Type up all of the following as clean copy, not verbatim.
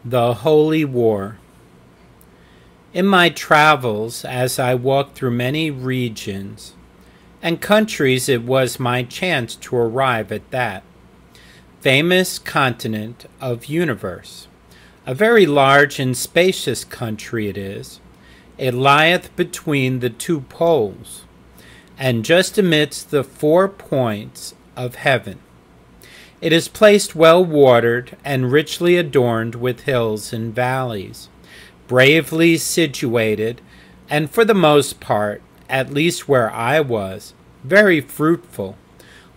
The Holy War. In my travels, as I walked through many regions and countries, it was my chance to arrive at that famous continent of universe. A very large and spacious country it is. It lieth between the two poles, and just amidst the 4 points of heaven. It is placed well watered and richly adorned with hills and valleys, bravely situated, and for the most part, at least where I was, very fruitful,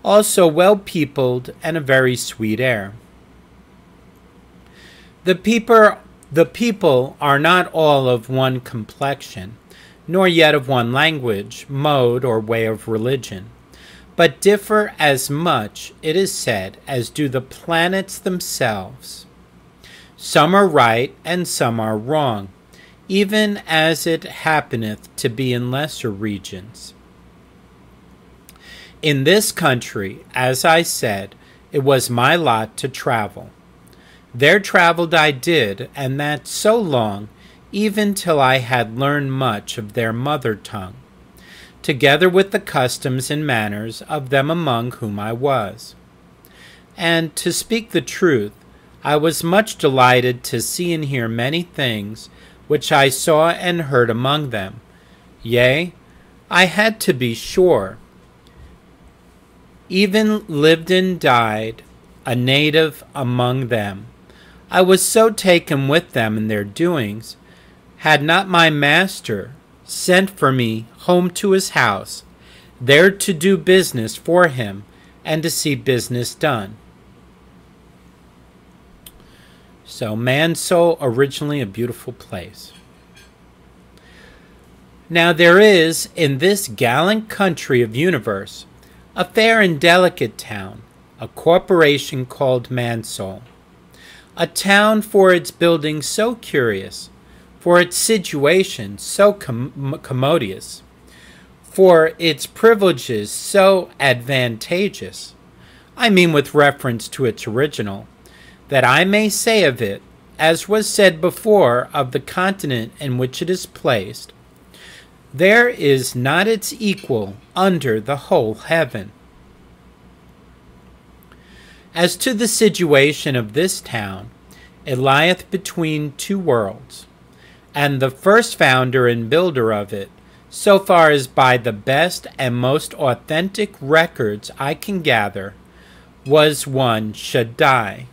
also well peopled and a very sweet air. The people are not all of one complexion, nor yet of one language, mode, or way of religion, but differ as much, it is said, as do the planets themselves. Some are right, and some are wrong, even as it happeneth to be in lesser regions. In this country, as I said, it was my lot to travel. There traveled I did, and that so long, even till I had learned much of their mother tongue, together with the customs and manners of them among whom I was. And, to speak the truth, I was much delighted to see and hear many things which I saw and heard among them. Yea, I had to be sure, even lived and died, a native among them. I was so taken with them and their doings, had not my master sent for me home to his house, there to do business for him and to see business done. So, Mansoul, originally a beautiful place. Now there is, in this gallant country of universe, a fair and delicate town, a corporation called Mansoul. A town for its buildings so curious, for its situation so commodious, for its privileges so advantageous, I mean with reference to its original, that I may say of it, as was said before of the continent in which it is placed, there is not its equal under the whole heaven. As to the situation of this town, it lieth between two worlds, and the first founder and builder of it, so far as by the best and most authentic records I can gather, was one Shaddai.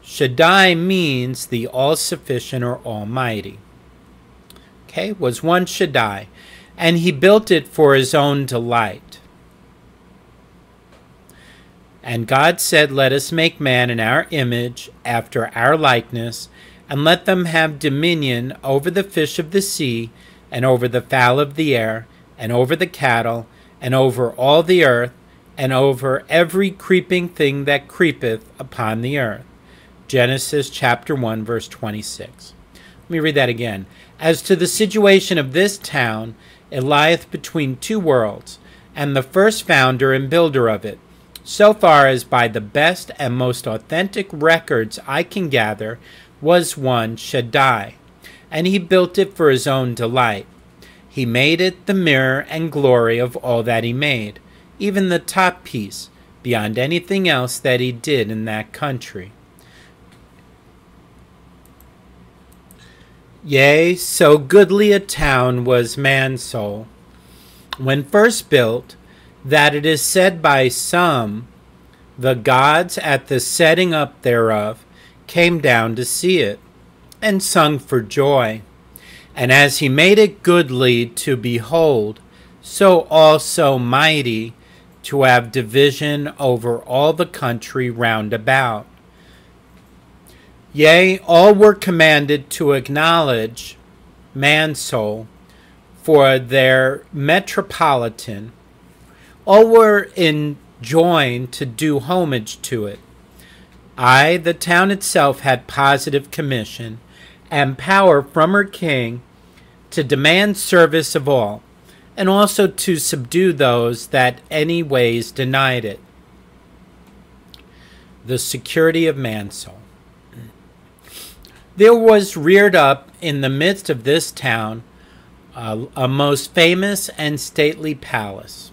Shaddai means the all-sufficient or almighty. Okay, was one Shaddai, and he built it for his own delight. And God said, let us make man in our image, after our likeness, and let them have dominion over the fish of the sea, and over the fowl of the air, and over the cattle, and over all the earth, and over every creeping thing that creepeth upon the earth. Genesis chapter 1, verse 26. Let me read that again. As to the situation of this town, it lieth between two worlds, and the first founder and builder of it, so far as by the best and most authentic records I can gather, was one Shaddai, and he built it for his own delight. He made it the mirror and glory of all that he made, even the top piece, beyond anything else that he did in that country. Yea, so goodly a town was Mansoul, when first built, that it is said by some, the gods at the setting up thereof came down to see it, and sung for joy. And as he made it goodly to behold, so also mighty to have division over all the country round about. Yea, all were commanded to acknowledge Mansoul for their metropolitan. All were enjoined to do homage to it. I, the town itself, had positive commission and power from her king to demand service of all, and also to subdue those that any ways denied it. the security of man's soul. There was reared up in the midst of this town a most famous and stately palace.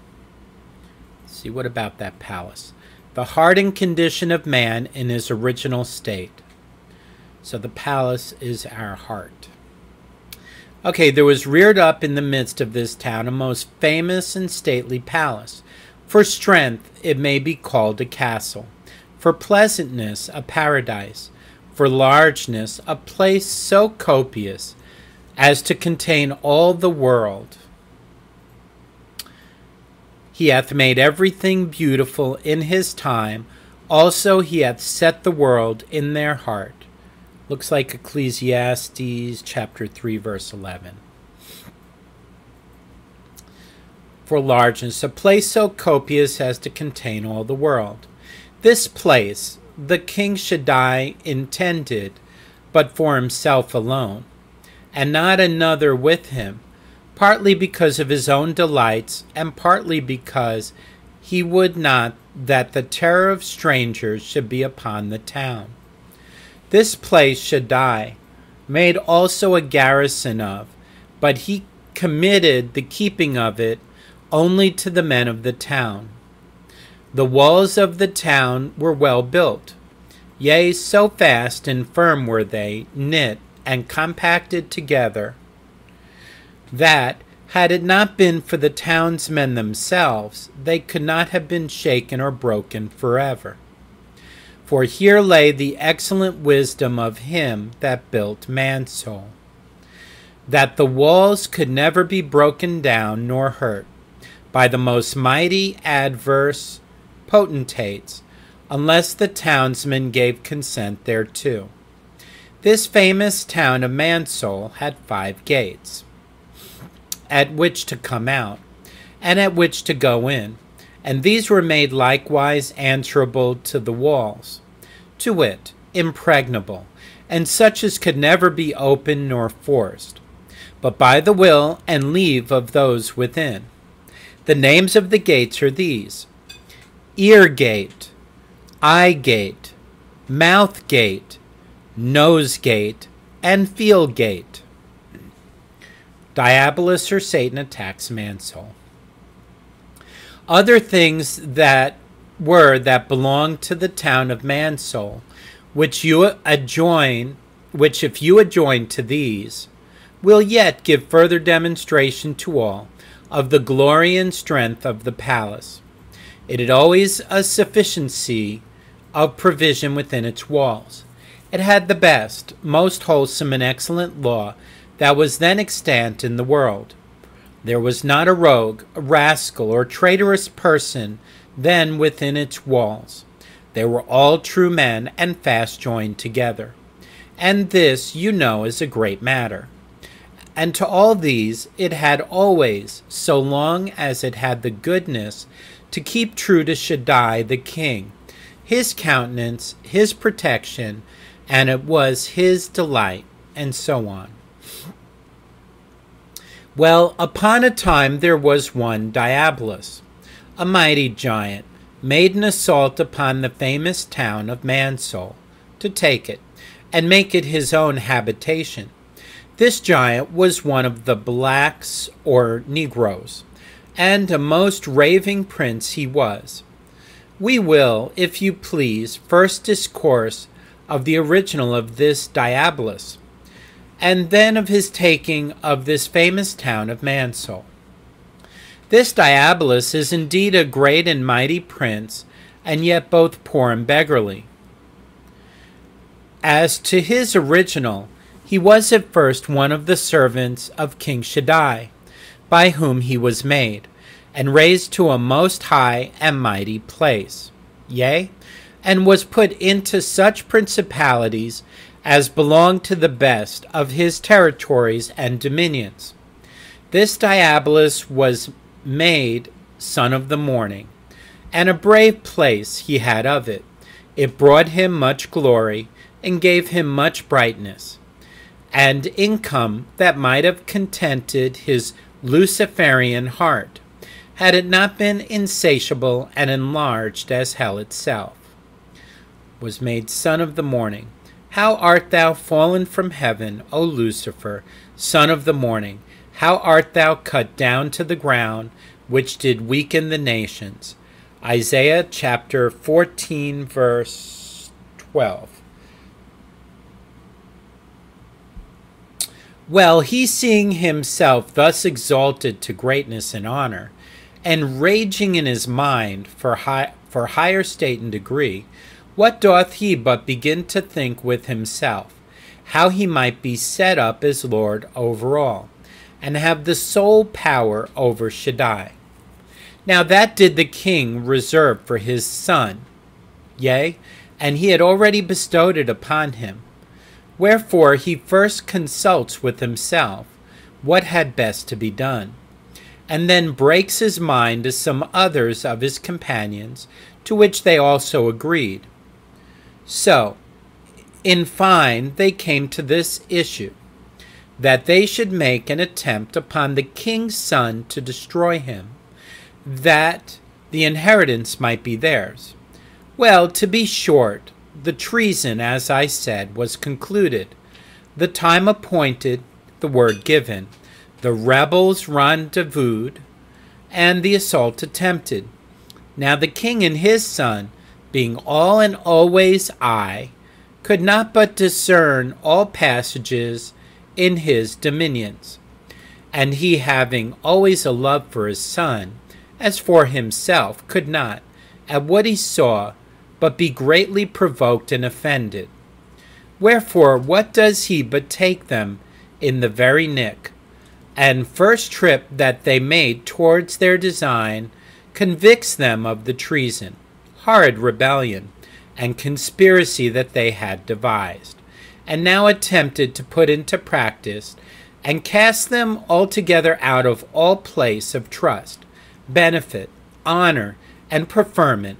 Let's see, what about that palace? The heart and condition of man in his original state. So the palace is our heart. Okay, there was reared up in the midst of this town a most famous and stately palace. For strength it may be called a castle. For pleasantness a paradise. For largeness a place so copious as to contain all the world. He hath made everything beautiful in his time. Also he hath set the world in their heart. Looks like Ecclesiastes chapter 3, verse 11. For largeness, a place so copious as to contain all the world. This place the king Shaddai intended, but for himself alone, and not another with him, partly because of his own delights, and partly because he would not that the terror of strangers should be upon the town. This place Shaddai made also a garrison of, but he committed the keeping of it only to the men of the town. The walls of the town were well built, yea, so fast and firm were they, knit and compacted together, that, had it not been for the townsmen themselves, they could not have been shaken or broken forever. For here lay the excellent wisdom of him that built man's soul, that the walls could never be broken down nor hurt by the most mighty adverse potentates, unless the townsmen gave consent thereto. This famous town of man's soul had 5 gates, at which to come out, and at which to go in, and these were made likewise answerable to the walls, to wit, impregnable, and such as could never be opened nor forced, but by the will and leave of those within. The names of the gates are these: ear gate, eye gate, mouth gate, nose gate, and feel gate. Diabolus or Satan attacks man's soul. Other things that belonged to the town of man's soul, which if you adjoin to these, will yet give further demonstration to all of the glory and strength of the palace. It had always a sufficiency of provision within its walls. It had the best, most wholesome and excellent law that was then extant in the world. There was not a rogue, a rascal, or traitorous person then within its walls. They were all true men and fast joined together. And this, you know, is a great matter. And to all these it had always, so long as it had the goodness to keep true to Shaddai the king, his countenance, his protection, and it was his delight, and so on. Well, upon a time there was one Diabolus, a mighty giant, made an assault upon the famous town of man's soul, to take it, and make it his own habitation. This giant was one of the blacks or Negroes, and a most raving prince he was. We will, if you please, first discourse of the original of this Diabolus, and then of his taking of this famous town of man's soul. This Diabolus is indeed a great and mighty prince, and yet both poor and beggarly. As to his original, he was at first one of the servants of King Shaddai, by whom he was made, and raised to a most high and mighty place, yea, and was put into such principalities as belonged to the best of his territories and dominions. This Diabolus was made son of the morning, and a brave place he had of it. It brought him much glory, and gave him much brightness, and income that might have contented his Luciferian heart, had it not been insatiable and enlarged as hell itself. was made son of the morning. How art thou fallen from heaven, O Lucifer, son of the morning? How art thou cut down to the ground, which did weaken the nations? Isaiah chapter 14, verse 12. Well, he, seeing himself thus exalted to greatness and honor, and raging in his mind for higher state and degree, what doth he but begin to think with himself, how he might be set up as Lord over all, and have the sole power over Shaddai? Now that did the king reserve for his son, yea, and he had already bestowed it upon him. Wherefore he first consults with himself what had best to be done, and then breaks his mind to some others of his companions, to which they also agreed. So, in fine, they came to this issue, that they should make an attempt upon the king's son to destroy him, that the inheritance might be theirs. Well, to be short, the treason, as I said, was concluded, the time appointed, the word given, the rebels rendezvoused, and the assault attempted. Now the king and his son, being all and always I, could not but discern all passages in his dominions. And he, having always a love for his son, as for himself, could not, at what he saw, but be greatly provoked and offended. Wherefore, what does he but take them in the very nick, and first trip that they made towards their design convicts them of the treason, horrid rebellion, and conspiracy that they had devised, and now attempted to put into practice, and cast them altogether out of all place of trust, benefit, honor, and preferment.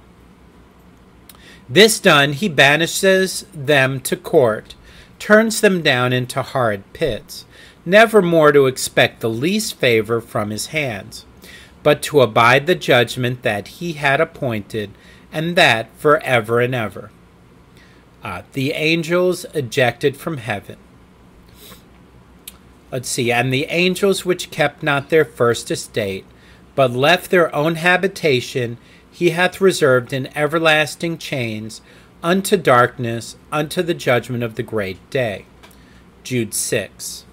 This done, he banishes them to court, turns them down into horrid pits, never more to expect the least favor from his hands, but to abide the judgment that he had appointed, and that for ever and ever. The angels ejected from heaven. Let's see. And the angels which kept not their first estate, but left their own habitation, he hath reserved in everlasting chains unto darkness, unto the judgment of the great day. Jude 6.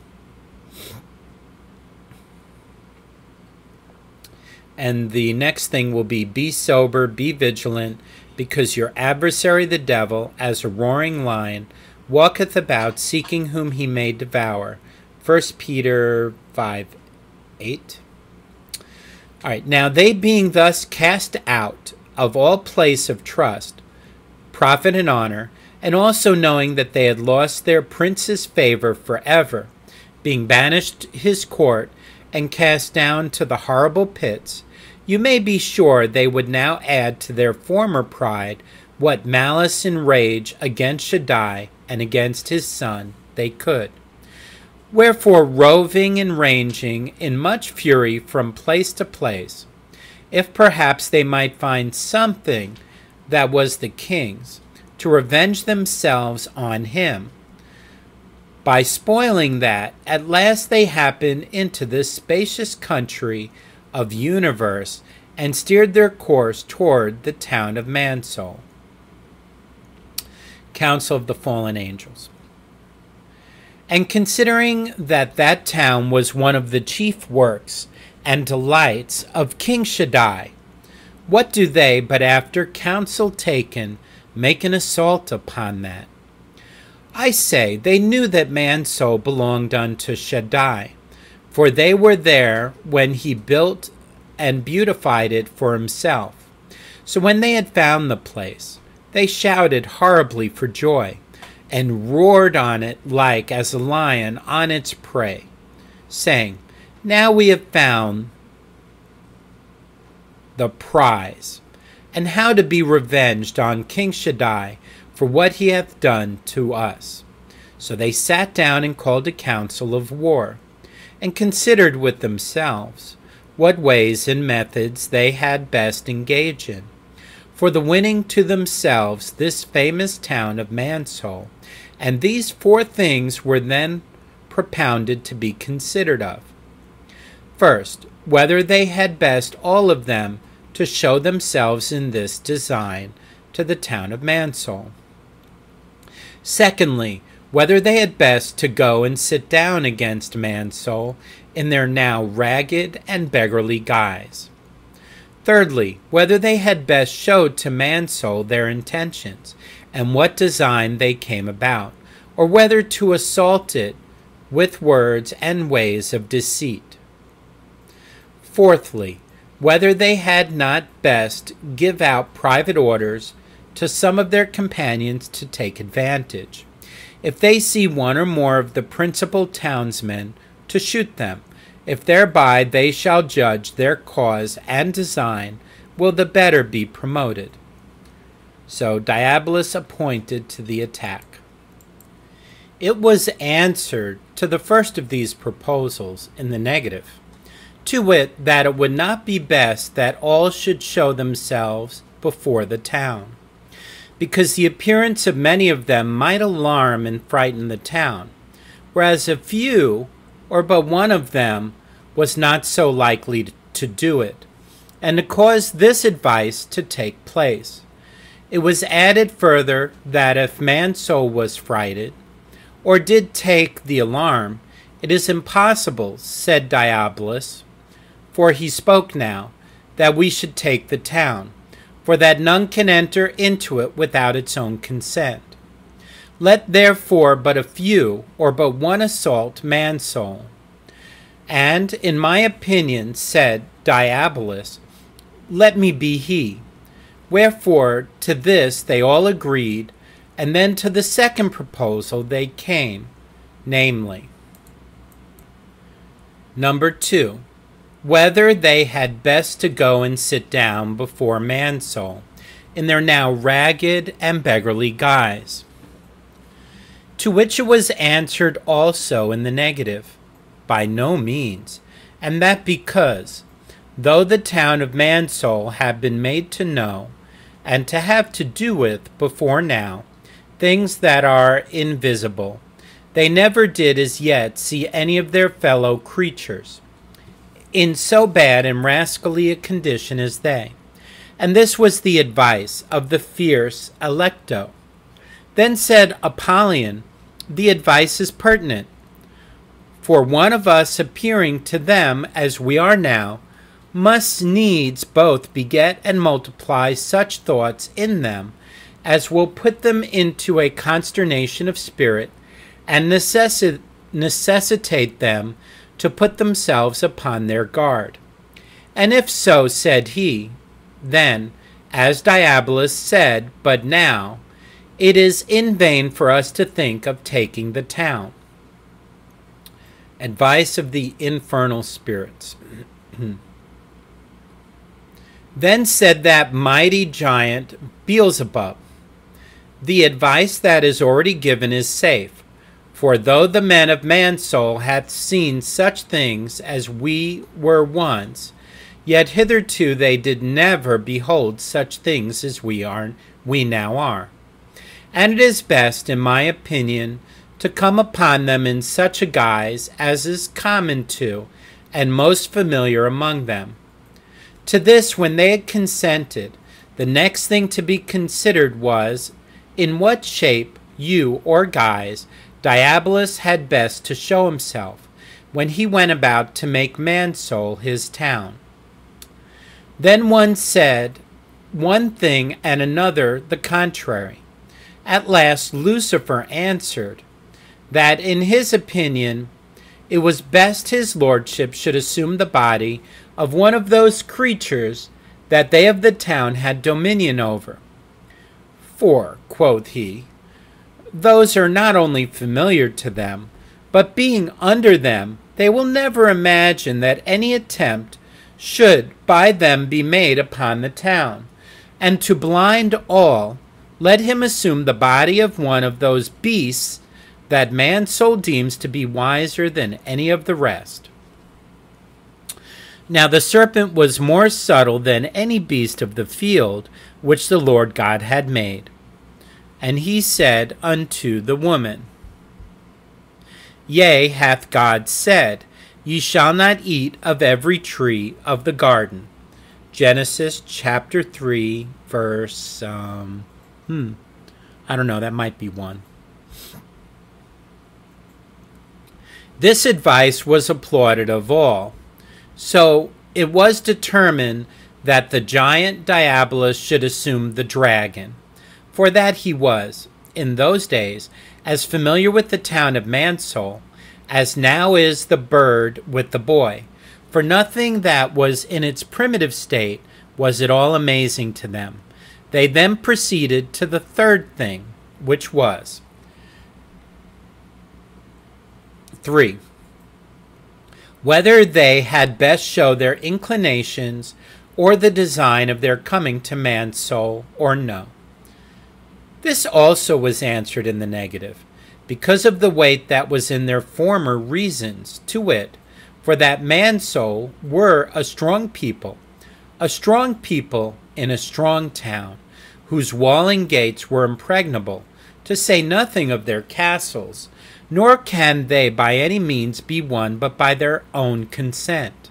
And the next thing will be sober, be vigilant, because your adversary the devil, as a roaring lion, walketh about, seeking whom he may devour. 1 Peter 5:8. All right, now they being thus cast out of all place of trust, profit, and honor, and also knowing that they had lost their prince's favor forever, being banished his court, and cast down to the horrible pits, you may be sure they would now add to their former pride what malice and rage against Shaddai and against his son they could. Wherefore, roving and ranging in much fury from place to place, if perhaps they might find something that was the king's, to revenge themselves on him, by spoiling that, at last they happened into this spacious country of universe, and steered their course toward the town of Mansoul. Council of the Fallen Angels. And considering that that town was one of the chief works and delights of King Shaddai, what do they, but after counsel taken, make an assault upon that? I say, they knew that Mansoul belonged unto Shaddai, for they were there when he built and beautified it for himself. So when they had found the place, they shouted horribly for joy, and roared on it like as a lion on its prey, saying, Now we have found the prize, and how to be revenged on King Shaddai for what he hath done to us. So they sat down and called a council of war, and considered with themselves what ways and methods they had best engage in. for the winning to themselves this famous town of Mansoul, and these 4 things were then propounded to be considered of. First, whether they had best all of them to show themselves in this design to the town of Mansoul. Secondly, whether they had best to go and sit down against Mansoul in their now ragged and beggarly guise. Thirdly, whether they had best show to Mansoul their intentions, and what design they came about, or whether to assault it with words and ways of deceit. Fourthly, whether they had not best give out private orders to some of their companions to take advantage, if they see one or more of the principal townsmen, to shoot them, if thereby they shall judge their cause and design will the better be promoted. So Diabolus appointed to the attack. It was answered to the first of these proposals in the negative, to wit, that it would not be best that all should show themselves before the town, because the appearance of many of them might alarm and frighten the town, whereas a few, or but one of them, was not so likely to do it, and to cause this advice to take place. It was added further that if Mansoul was frighted, or did take the alarm, it is impossible, said Diabolus, for he spoke now, that we should take the town, for that none can enter into it without its own consent. Let therefore but a few, or but one assault Mansoul. And, in my opinion, said Diabolus, let me be he. Wherefore to this they all agreed, and then to the second proposal they came, namely, number 2, whether they had best to go and sit down before Mansoul in their now ragged and beggarly guise. To which it was answered also in the negative, by no means, and that because, though the town of Mansoul had been made to know, and to have to do with before now, things that are invisible, they never did as yet see any of their fellow creatures in so bad and rascally a condition as they. And this was the advice of the fierce Alecto. Then said Apollyon, the advice is pertinent, for one of us appearing to them as we are now, must needs both beget and multiply such thoughts in them as will put them into a consternation of spirit, and necessitate them to put themselves upon their guard. And if so, said he, then, as Diabolus said but now, it is in vain for us to think of taking the town. Advice of the infernal spirits. Then said that mighty giant Beelzebub, the advice that is already given is safe, for though the men of Mansoul hath seen such things as we were once, yet hitherto they did never behold such things as we now are. And it is best, in my opinion, to come upon them in such a guise as is common to and most familiar among them. To this, when they had consented, the next thing to be considered was, in what shape, hue, or guise Diabolus had best to show himself, when he went about to make Mansoul his town. Then one said one thing and another the contrary. At last Lucifer answered, that in his opinion it was best his lordship should assume the body of one of those creatures that they of the town had dominion over. For, quoth he, those are not only familiar to them, but being under them, they will never imagine that any attempt should by them be made upon the town. And to blind all, let him assume the body of one of those beasts that Mansoul deems to be wiser than any of the rest. Now the serpent was more subtle than any beast of the field which the Lord God had made. And he said unto the woman, Yea, hath God said, Ye shall not eat of every tree of the garden. Genesis chapter 3, verse, I don't know, that might be 1. This advice was applauded of all. So it was determined that the giant Diabolus should assume the dragon, for that he was, in those days, as familiar with the town of Mansoul as now is the bird with the boy, for nothing that was in its primitive state was at all amazing to them. They then proceeded to the third thing, which was 3. Whether they had best show their inclinations or the design of their coming to man's soul or no. This also was answered in the negative, because of the weight that was in their former reasons, to wit, for that man's soul were a strong people in a strong town, whose walling gates were impregnable, to say nothing of their castles, nor can they by any means be won but by their own consent.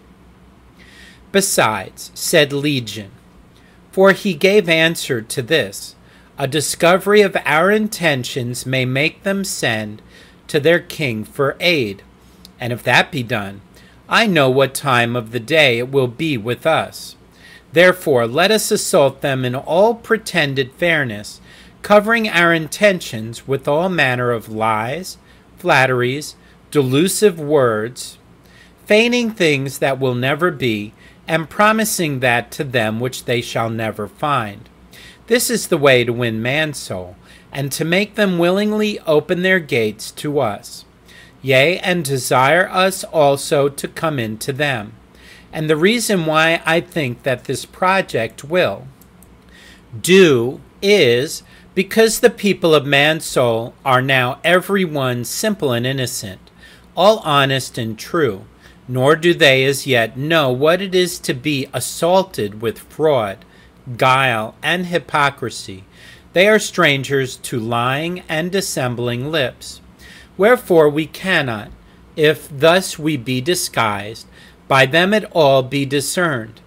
Besides, said Legion, for he gave answer to this, a discovery of our intentions may make them send to their king for aid, and if that be done, I know what time of the day it will be with us. Therefore, let us assault them in all pretended fairness, covering our intentions with all manner of lies, flatteries, delusive words, feigning things that will never be, and promising that to them which they shall never find. This is the way to win man's soul, and to make them willingly open their gates to us, yea, and desire us also to come into them. And the reason why I think that this project will do is because the people of man's soul are now every one simple and innocent, all honest and true, nor do they as yet know what it is to be assaulted with fraud, guile, and hypocrisy. They are strangers to lying and dissembling lips. Wherefore we cannot, if thus we be disguised, by them at all be discerned.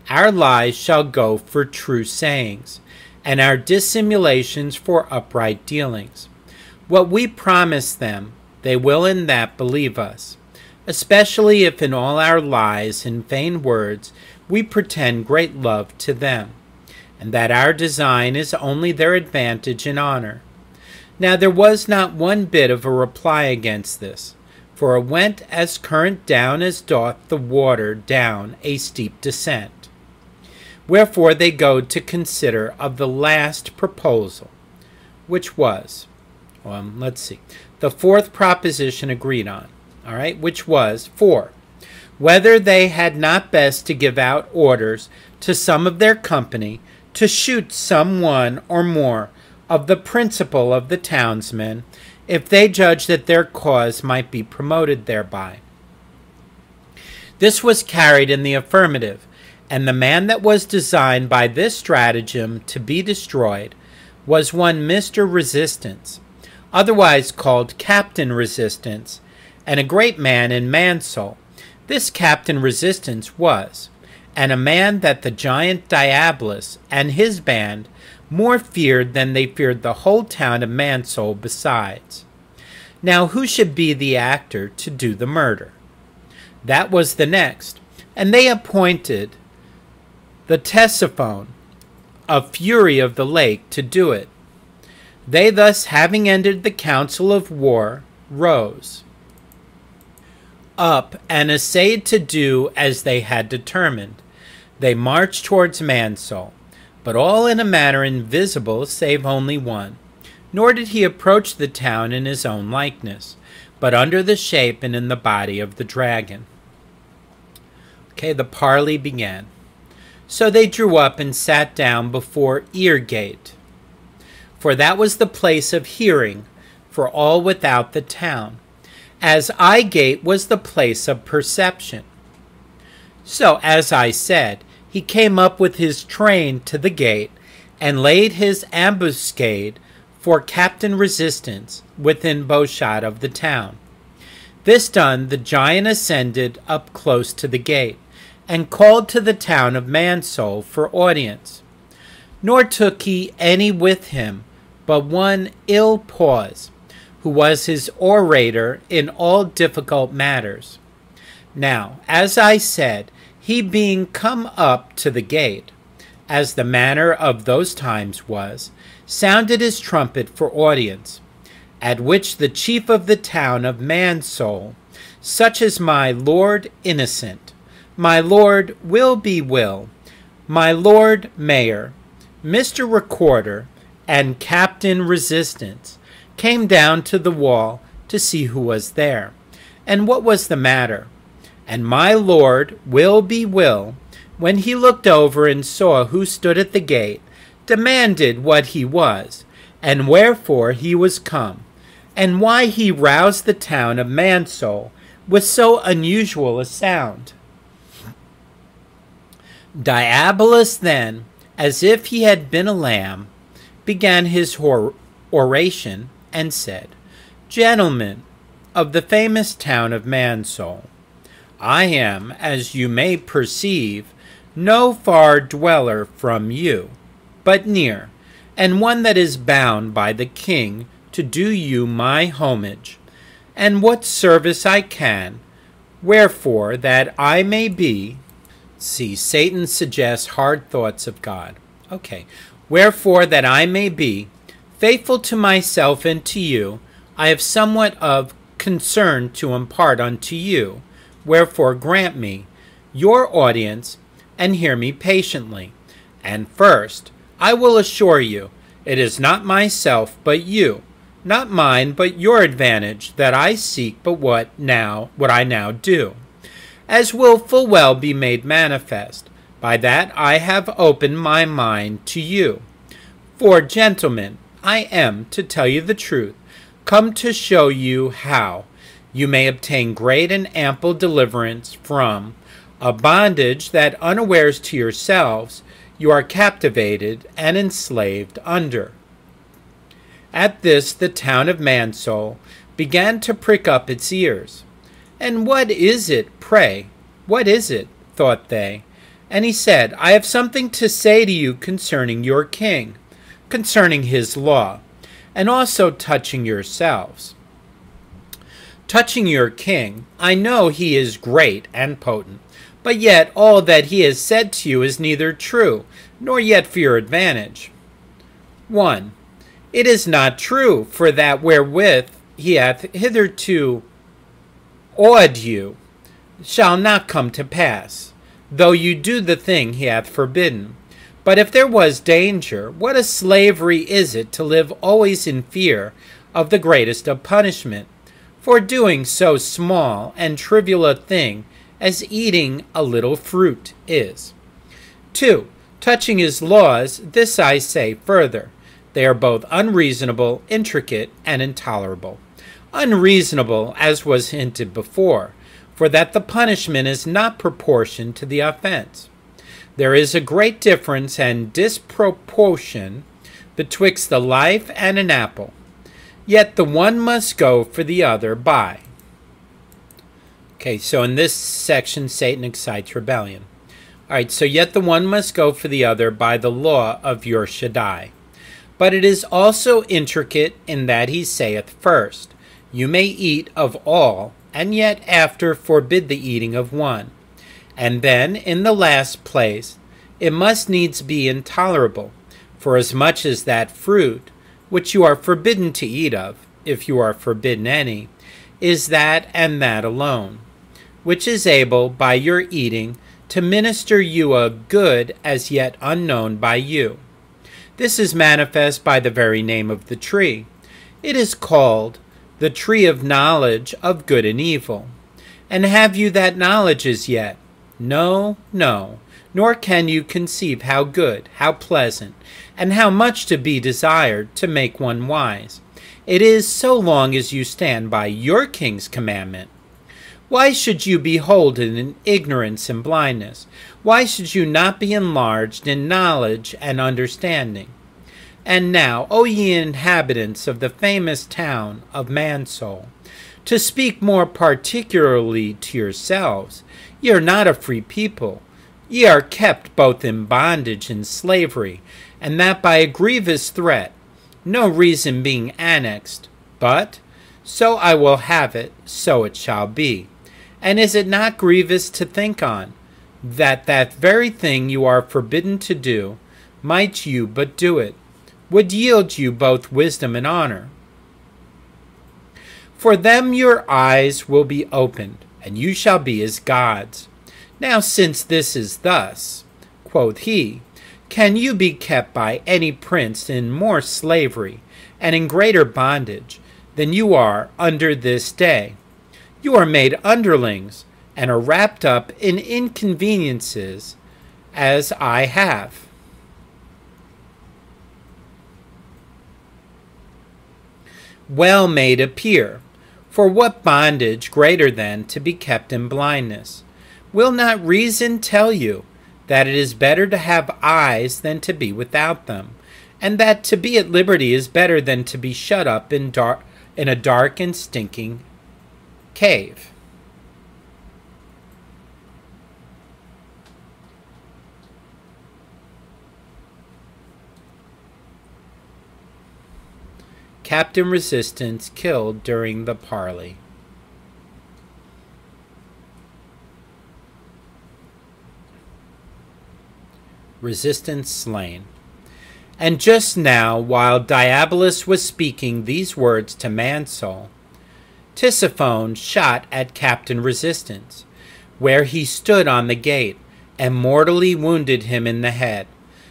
Our lies shall go for true sayings, and our dissimulations for upright dealings. What we promise them, they will in that believe us, especially if in all our lies and vain words we pretend great love to them, and that our design is only their advantage and honor. Now there was not one bit of a reply against this, for it went as current down as doth the water down a steep descent. Wherefore they go to consider of the last proposal, which was, the fourth proposition agreed on, which was 4. Whether they had not best to give out orders to some of their company to shoot some one or more of the principal of the townsmen, if they judged that their cause might be promoted thereby. This was carried in the affirmative, and the man that was designed by this stratagem to be destroyed was one Mr. Resistance, otherwise called Captain Resistance, and a great man in Mansoul. This Captain Resistance was, and a man that the giant Diabolus and his band more feared than they feared the whole town of Mansoul besides. Now who should be the actor to do the murder? That was the next, and they appointed the Ctesiphon, a fury of the lake, to do it. They thus, having ended the council of war, rose up and essayed to do as they had determined. They marched towards Mansoul, but all in a manner invisible save only one. Nor did he approach the town in his own likeness, but under the shape and in the body of the dragon. The parley began. So they drew up and sat down before Ear Gate, for that was the place of hearing for all without the town, as Eye Gate was the place of perception. So, as I said, he came up with his train to the gate, and laid his ambuscade for Captain Resistance within bowshot of the town. This done, the giant ascended up close to the gate, and called to the town of Mansoul for audience. Nor took he any with him, but one ill pause, who was his orator in all difficult matters. Now, as I said, he being come up to the gate, as the manner of those times was, sounded his trumpet for audience, at which the chief of the town of Mansoul, such as my Lord Innocent, my Lord Will, my Lord Mayor, Mr. Recorder, and Captain Resistance, came down to the wall to see who was there, and what was the matter. And my Lord Will, when he looked over and saw who stood at the gate, demanded what he was, and wherefore he was come, and why he roused the town of Mansoul with so unusual a sound. Diabolus then, as if he had been a lamb, began his oration, and said, Gentlemen of the famous town of Mansoul, I am, as you may perceive, no far dweller from you, but near, and one that is bound by the king to do you my homage, and what service I can, wherefore that I may be. See, Satan suggests hard thoughts of God. Okay. Wherefore that I may be faithful to myself and to you, I have somewhat of concern to impart unto you. Wherefore grant me your audience, and hear me patiently. And first, I will assure you, it is not myself but you, not mine but your advantage that I seek, but what I now do, as will full well be made manifest, by that I have opened my mind to you. For, gentlemen, I am, to tell you the truth, come to show you how you may obtain great and ample deliverance from a bondage that unawares to yourselves you are captivated and enslaved under. At this the town of Mansoul began to prick up its ears. And what is it, pray? What is it? Thought they. And he said, I have something to say to you concerning your king, concerning his law, and also touching yourselves. Touching your king, I know he is great and potent, but yet all that he has said to you is neither true, nor yet for your advantage. 1. It is not true, for that wherewith he hath hitherto awed you shall not come to pass, though you do the thing he hath forbidden. But if there was danger, what a slavery is it to live always in fear of the greatest of punishment, for doing so small and trivial a thing as eating a little fruit is. 2. Touching his laws, this I say further, they are both unreasonable, intricate, and intolerable. Unreasonable, as was hinted before, for that the punishment is not proportioned to the offense. There is a great difference and disproportion betwixt the life and an apple, yet the one must go for the other by. Okay, so in this section, Satan excites rebellion. All right, so yet the one must go for the other by the law of your Shaddai. But it is also intricate in that he saith first, you may eat of all, and yet after forbid the eating of one. And then, in the last place, it must needs be intolerable, forasmuch as that fruit, which you are forbidden to eat of, if you are forbidden any, is that and that alone, which is able, by your eating, to minister you a good as yet unknown by you. This is manifest by the very name of the tree. It is called the tree of knowledge of good and evil. And have you that knowledge as yet? No, no, nor can you conceive how good, how pleasant, and how much to be desired to make one wise. It is so long as you stand by your king's commandment. Why should you be holden in ignorance and blindness? Why should you not be enlarged in knowledge and understanding? And now, O ye inhabitants of the famous town of Mansoul, to speak more particularly to yourselves, ye are not a free people. Ye are kept both in bondage and slavery, and that by a grievous threat, no reason being annexed, but, so I will have it, so it shall be. And is it not grievous to think on, that that very thing you are forbidden to do, might you but do it, would yield you both wisdom and honor? For them your eyes will be opened, and you shall be as gods. Now since this is thus, quoth he, can you be kept by any prince in more slavery and in greater bondage than you are under this day? You are made underlings, and are wrapped up in inconveniences, as I have. Well made appear, for what bondage greater than to be kept in blindness? Will not reason tell you that it is better to have eyes than to be without them, and that to be at liberty is better than to be shut up in a dark and stinking cave? Captain Resistance killed during the parley. Resistance slain. And just now, while Diabolus was speaking these words to Mansoul, Tisiphone shot at Captain Resistance, where he stood on the gate, and mortally wounded him in the head,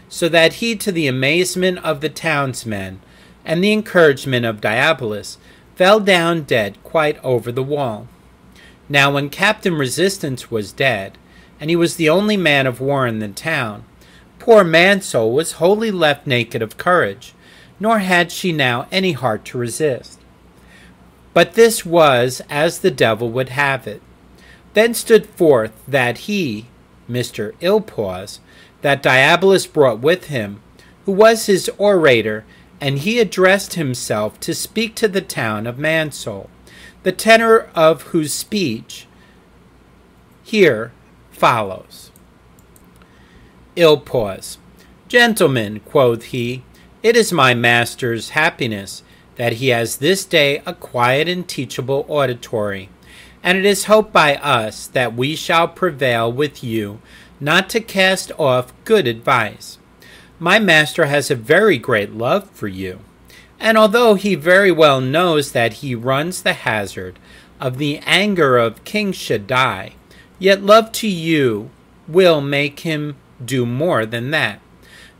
so that he, to the amazement of the townsmen and the encouragement of Diabolus, fell down dead quite over the wall. Now when Captain Resistance was dead, and he was the only man of war in the town, poor Mansoul was wholly left naked of courage, nor had she now any heart to resist. But this was as the devil would have it. Then stood forth that he, Mr. Illpause, that Diabolus brought with him, who was his orator, and he addressed himself to speak to the town of Mansoul, the tenor of whose speech here follows. Illpause. Gentlemen, quoth he, it is my master's happiness that he has this day a quiet and teachable auditory, and it is hoped by us that we shall prevail with you not to cast off good advice. My master has a very great love for you, and although he very well knows that he runs the hazard of the anger of King Shaddai, yet love to you will make him do more than that.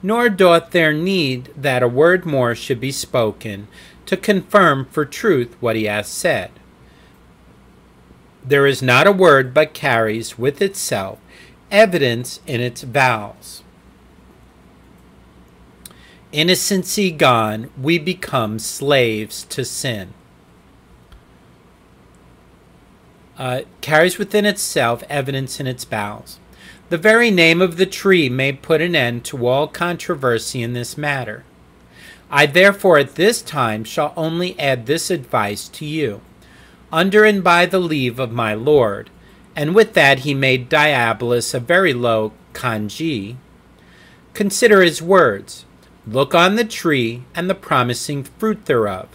Nor doth there need that a word more should be spoken to confirm for truth what he hath said. There is not a word but carries with itself evidence in its vowels. Innocency gone, we become slaves to sin. Carries within itself evidence in its bowels. The very name of the tree may put an end to all controversy in this matter. I therefore at this time shall only add this advice to you, under and by the leave of my lord. And with that he made Diabolus a very low kanji. Consider his words. Look on the tree and the promising fruit thereof.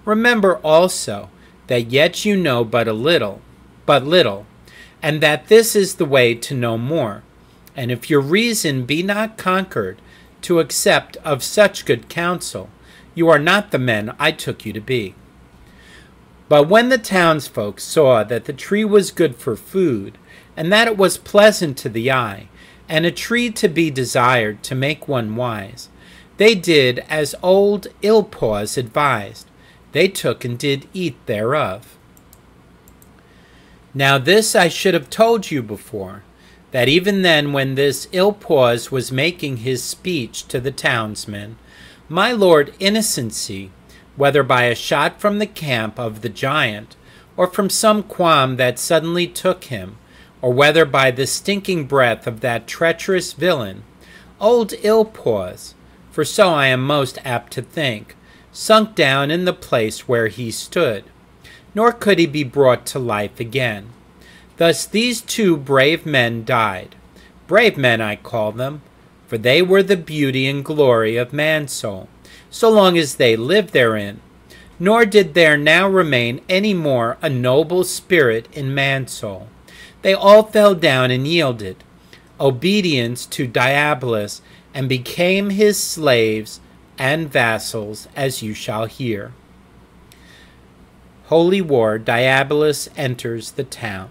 Remember also that yet you know but little, and that this is the way to know more. And if your reason be not conquered to accept of such good counsel, you are not the men I took you to be. But when the townsfolk saw that the tree was good for food, and that it was pleasant to the eye, and a tree to be desired to make one wise, they did as old Illpause advised. They took and did eat thereof. Now this I should have told you before, that even then when this Illpause was making his speech to the townsmen, my lord Innocency, whether by a shot from the camp of the giant, or from some qualm that suddenly took him, or whether by the stinking breath of that treacherous villain, old Ill-Pause, for so I am most apt to think, sunk down in the place where he stood, nor could he be brought to life again. Thus these two brave men died. Brave men I call them, for they were the beauty and glory of man's soul, so long as they lived therein, nor did there now remain any more a noble spirit in man's soul. They all fell down and yielded obedience to Diabolus, and became his slaves and vassals, as you shall hear. Holy War, Diabolus enters the town.